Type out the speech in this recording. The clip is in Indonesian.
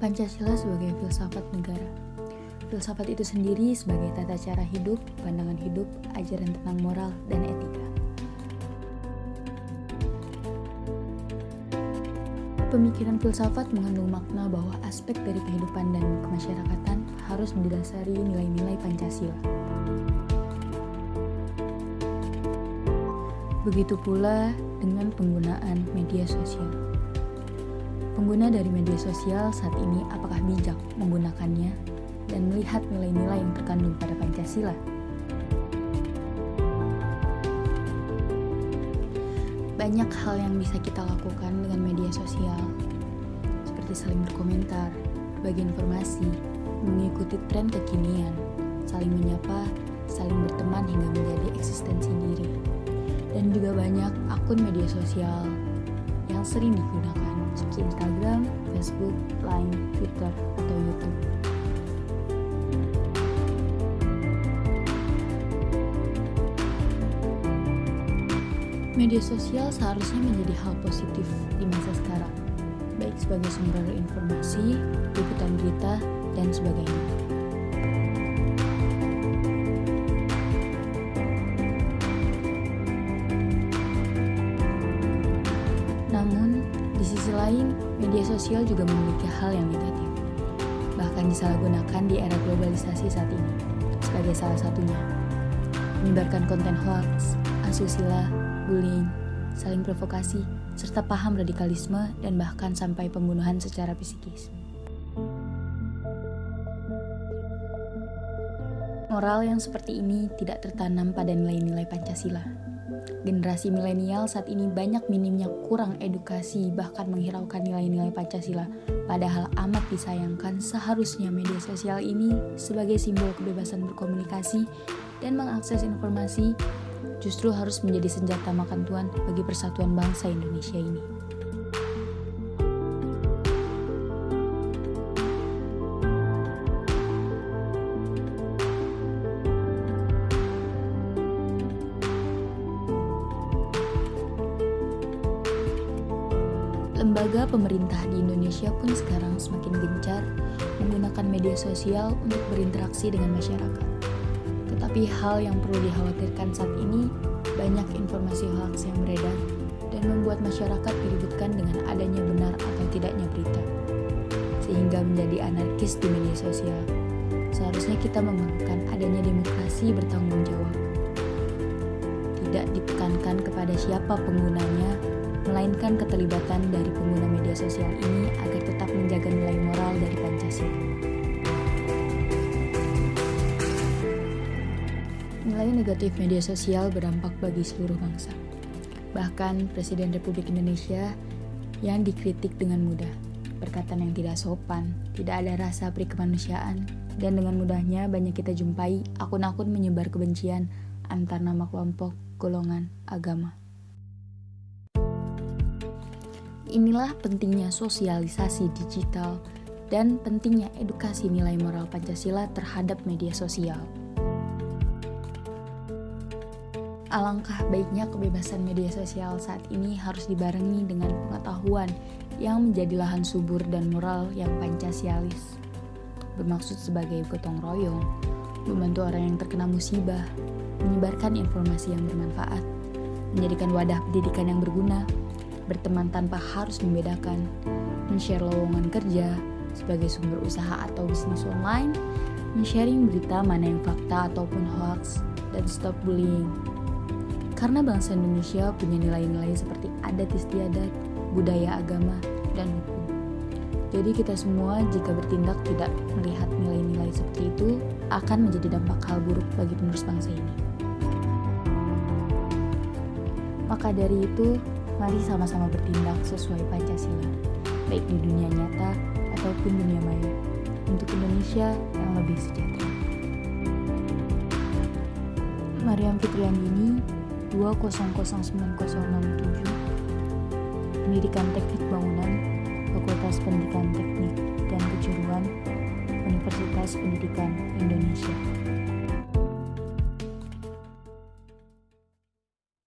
Pancasila sebagai filsafat negara. Filsafat itu sendiri sebagai tata cara hidup, pandangan hidup, ajaran tentang moral, dan etika. Pemikiran filsafat mengandung makna bahwa aspek dari kehidupan dan kemasyarakatan harus didasari nilai-nilai Pancasila. Begitu pula dengan penggunaan media sosial. Pengguna dari media sosial saat ini apakah bijak menggunakannya dan melihat nilai-nilai yang terkandung pada Pancasila? Banyak hal yang bisa kita lakukan dengan media sosial, seperti saling berkomentar, berbagi informasi, mengikuti tren kekinian, saling menyapa, saling berteman hingga menjadi eksistensi diri. Dan juga banyak akun media sosial yang sering digunakan, seperti Instagram, Facebook, Line, Twitter, atau YouTube. Media sosial seharusnya menjadi hal positif di masa sekarang, baik sebagai sumber informasi, liputan berita, dan sebagainya. Namun, di sisi lain, media sosial juga memiliki hal yang negatif, bahkan disalahgunakan di era globalisasi saat ini, sebagai salah satunya. Menyebarkan konten hoax, asusila, bullying, saling provokasi, serta paham radikalisme dan bahkan sampai pembunuhan secara psikis. Moral yang seperti ini tidak tertanam pada nilai-nilai Pancasila. Generasi milenial saat ini banyak minimnya kurang edukasi bahkan menghiraukan nilai-nilai Pancasila. Padahal amat disayangkan seharusnya media sosial ini sebagai simbol kebebasan berkomunikasi dan mengakses informasi justru harus menjadi senjata makan tuan bagi persatuan bangsa Indonesia ini. Lembaga pemerintah di Indonesia pun sekarang semakin gencar menggunakan media sosial untuk berinteraksi dengan masyarakat. Tetapi hal yang perlu dikhawatirkan saat ini, banyak informasi hoax yang beredar dan membuat masyarakat diributkan dengan adanya benar atau tidaknya berita, sehingga menjadi anarkis di media sosial. Seharusnya kita membanggakan adanya demokrasi bertanggung jawab. Tidak ditekankan kepada siapa penggunanya, melainkan keterlibatan dari pengguna media sosial ini agar tetap menjaga nilai moral dari Pancasila. Nilai negatif media sosial berdampak bagi seluruh bangsa. Bahkan Presiden Republik Indonesia yang dikritik dengan mudah, perkataan yang tidak sopan, tidak ada rasa perikemanusiaan, dan dengan mudahnya banyak kita jumpai akun-akun menyebar kebencian antar nama kelompok, golongan, agama. Inilah pentingnya sosialisasi digital dan pentingnya edukasi nilai moral Pancasila terhadap media sosial. Alangkah baiknya kebebasan media sosial saat ini harus dibarengi dengan pengetahuan yang menjadi lahan subur dan moral yang Pancasialis. Bermaksud sebagai gotong royong, membantu orang yang terkena musibah, menyebarkan informasi yang bermanfaat, menjadikan wadah pendidikan yang berguna, berteman tanpa harus membedakan, men-share lowongan kerja sebagai sumber usaha atau bisnis online, men-sharing berita mana yang fakta ataupun hoax, dan stop bullying. Karena bangsa Indonesia punya nilai-nilai seperti adat istiadat, budaya agama, dan hukum. Jadi kita semua jika bertindak tidak melihat nilai-nilai seperti itu akan menjadi dampak hal buruk bagi penerus bangsa ini. Maka dari itu, mari sama-sama bertindak sesuai Pancasila, baik di dunia nyata ataupun dunia maya, untuk Indonesia yang lebih sejahtera. Mariam Fitriandini 2009067, Pendidikan Teknik Bangunan, Fakultas Pendidikan Teknik dan Kejuruan, Universitas Pendidikan Indonesia.